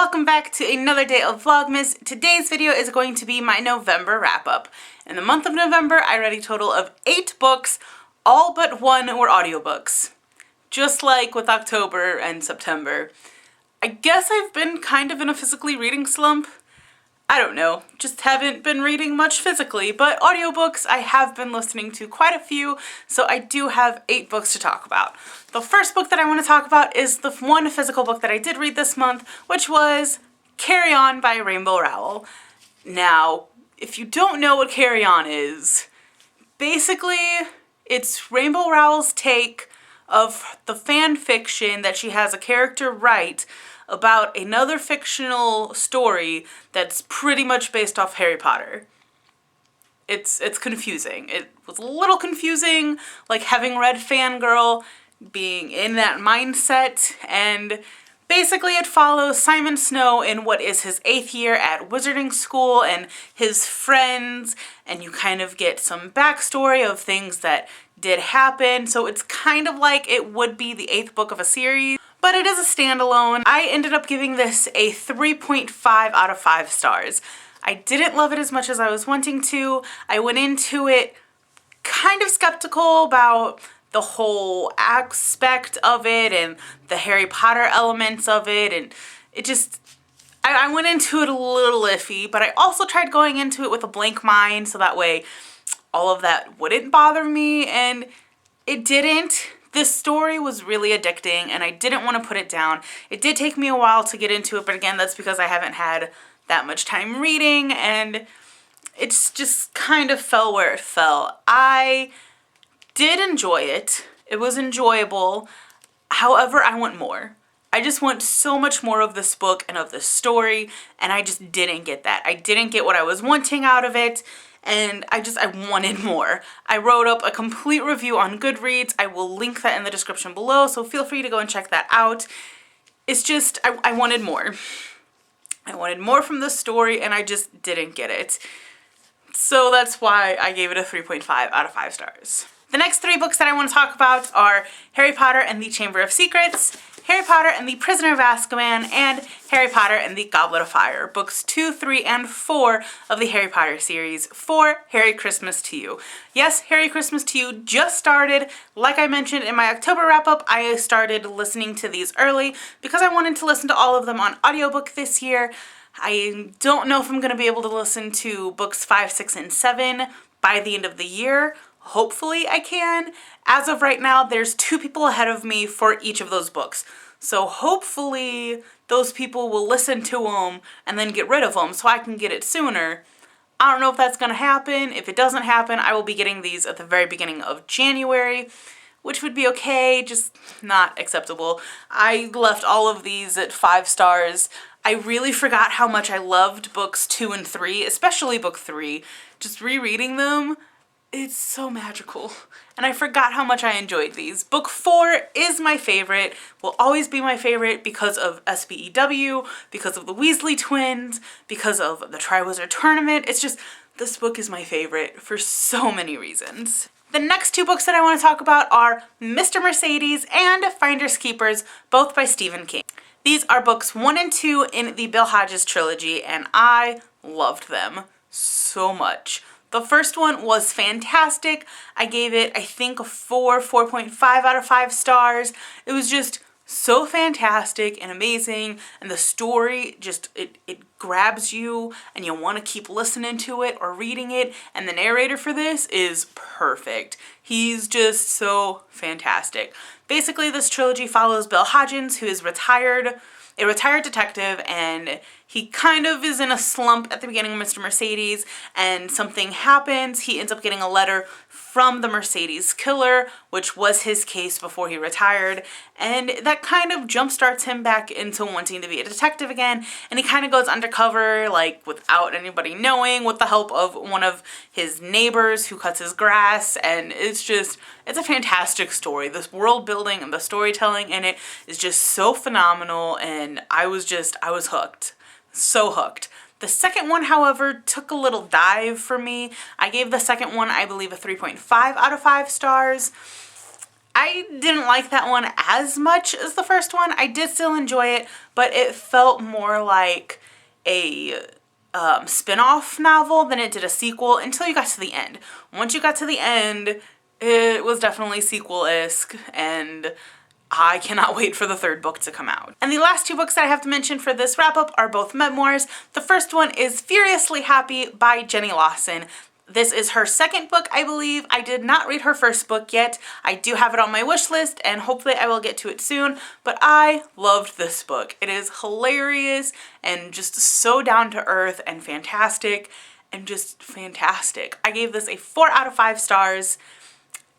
welcome back to another day of Vlogmas. Today's video is going to be my November wrap-up. In the month of November, I read a total of 8 books, all but one were audiobooks. Just like with October and September. I guess I've been kind of in a physically reading slump. I don't know, just haven't been reading much physically, but audiobooks I have been listening to quite a few, so I do have 8 books to talk about. The first book that I want to talk about is the one physical book that I did read this month, which was Carry On by Rainbow Rowell. Now, if you don't know what Carry On is, basically it's Rainbow Rowell's take of the fan fiction that she has a character write about another fictional story that's pretty much based off Harry Potter. It's confusing. It was a little confusing, like having read Fangirl, being in that mindset, and basically it follows Simon Snow in what is his 8th year at wizarding school and his friends, and you kind of get some backstory of things that did happen, so it's kind of like it would be the 8th book of a series. But it is a standalone. I ended up giving this a 3.5 out of 5 stars. I didn't love it as much as I was wanting to. I went into it kind of skeptical about the whole aspect of it and the Harry Potter elements of it, and it just, I went into it a little iffy, but I also tried going into it with a blank mind so that way all of that wouldn't bother me, and it didn't. This story was really addicting and I didn't want to put it down. It did take me a while to get into it, but again, that's because I haven't had that much time reading and it's just kind of fell where it fell. I did enjoy it. It was enjoyable. However, I want more. I just want so much more of this book and of this story, and I just didn't get that. I didn't get what I was wanting out of it. And I wanted more. I wrote up a complete review on Goodreads. I will link that in the description below, so feel free to go and check that out. It's just, I wanted more. I wanted more from the story, and I just didn't get it. So that's why I gave it a 3.5 out of 5 stars. The next 3 books that I want to talk about are Harry Potter and the Chamber of Secrets, Harry Potter and the Prisoner of Azkaban, and Harry Potter and the Goblet of Fire. Books 2, 3, and 4 of the Harry Potter series for Harry Christmas to You. Yes, Harry Christmas to You just started. Like I mentioned in my October wrap-up, I started listening to these early because I wanted to listen to all of them on audiobook this year. I don't know if I'm going to be able to listen to books 5, 6, and 7 by the end of the year. Hopefully I can. As of right now, there's 2 people ahead of me for each of those books. So hopefully those people will listen to them and then get rid of them so I can get it sooner. I don't know if that's going to happen. If it doesn't happen, I will be getting these at the very beginning of January, which would be okay, just not acceptable. I left all of these at 5 stars. I really forgot how much I loved books 2 and 3, especially book 3. Just rereading them, it's so magical. And I forgot how much I enjoyed these. Book 4 is my favorite, will always be my favorite because of SBEW, because of the Weasley twins, because of the Triwizard Tournament. It's just, this book is my favorite for so many reasons. The next 2 books that I want to talk about are Mr. Mercedes and Finders Keepers, both by Stephen King. These are books 1 and 2 in the Bill Hodges trilogy, and I loved them so much. The first one was fantastic. I gave it, I think, a 4.5 out of 5 stars. It was just so fantastic and amazing, and the story just, it grabs you and you want to keep listening to it or reading it, and the narrator for this is perfect. He's just so fantastic. Basically, this trilogy follows Bill Hodges, who is a retired detective, and he kind of is in a slump at the beginning of Mr. Mercedes, and something happens. He ends up getting a letter from the Mercedes killer, which was his case before he retired, and that kind of jumpstarts him back into wanting to be a detective again, and he kind of goes undercover, like, without anybody knowing, with the help of one of his neighbors who cuts his grass, and it's a fantastic story. This world building and the storytelling in it is just so phenomenal, and I was hooked. So hooked. The second one, however, took a little dive for me. I gave the second one, I believe, a 3.5 out of 5 stars. I didn't like that one as much as the first one. I did still enjoy it, but it felt more like a spin-off novel than it did a sequel until you got to the end. Once you got to the end, it was definitely sequel-esque, and I cannot wait for the third book to come out. And the last two books that I have to mention for this wrap-up are both memoirs. The first one is Furiously Happy by Jenny Lawson. This is her second book, I believe. I did not read her first book yet. I do have it on my wish list, and hopefully I will get to it soon, but I loved this book. It is hilarious and just so down to earth and fantastic, and just fantastic. I gave this a 4 out of 5 stars.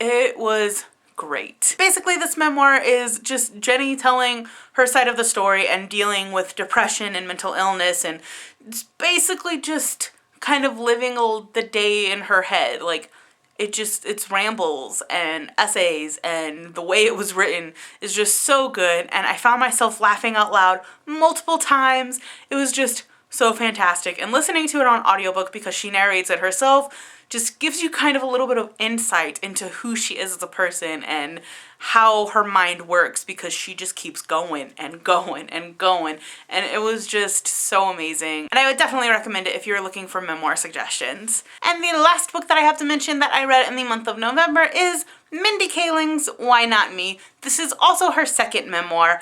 It was great. Basically, this memoir is just Jenny telling her side of the story and dealing with depression and mental illness, and it's basically just kind of living the day in her head. Like, it's rambles and essays, and the way it was written is just so good, and I found myself laughing out loud multiple times. It was just so fantastic, and listening to it on audiobook because she narrates it herself just gives you kind of a little bit of insight into who she is as a person and how her mind works, because she just keeps going and going and going, and it was just so amazing. And I would definitely recommend it if you're looking for memoir suggestions. And the last book that I have to mention that I read in the month of November is Mindy Kaling's Why Not Me. This is also her second memoir.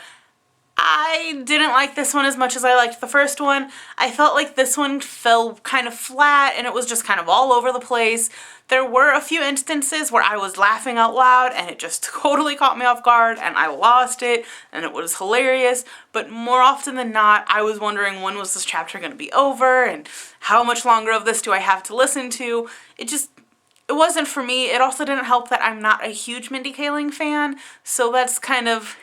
I didn't like this one as much as I liked the first one. I felt like this one fell kind of flat, and it was just kind of all over the place. There were a few instances where I was laughing out loud and it just totally caught me off guard and I lost it, and it was hilarious, but more often than not I was wondering, when was this chapter going to be over and how much longer of this do I have to listen to? It wasn't for me. It also didn't help that I'm not a huge Mindy Kaling fan, so that's kind of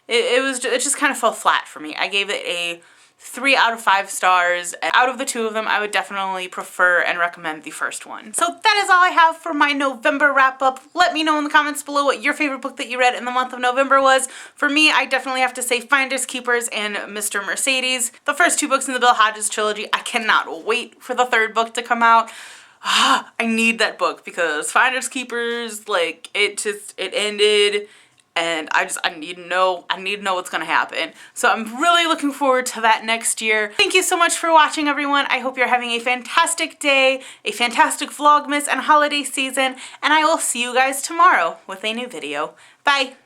it just kind of fell flat for me. I gave it a 3 out of 5 stars. Out of the two of them, I would definitely prefer and recommend the first one. So that is all I have for my November wrap-up. Let me know in the comments below what your favorite book that you read in the month of November was. For me, I definitely have to say Finders Keepers and Mr. Mercedes. The first 2 books in the Bill Hodges trilogy. I cannot wait for the third book to come out. I need that book because Finders Keepers, like, it ended, and I need to know what's gonna happen. So I'm really looking forward to that next year. Thank you so much for watching, everyone. I hope you're having a fantastic day, a fantastic Vlogmas and holiday season, and I will see you guys tomorrow with a new video. Bye!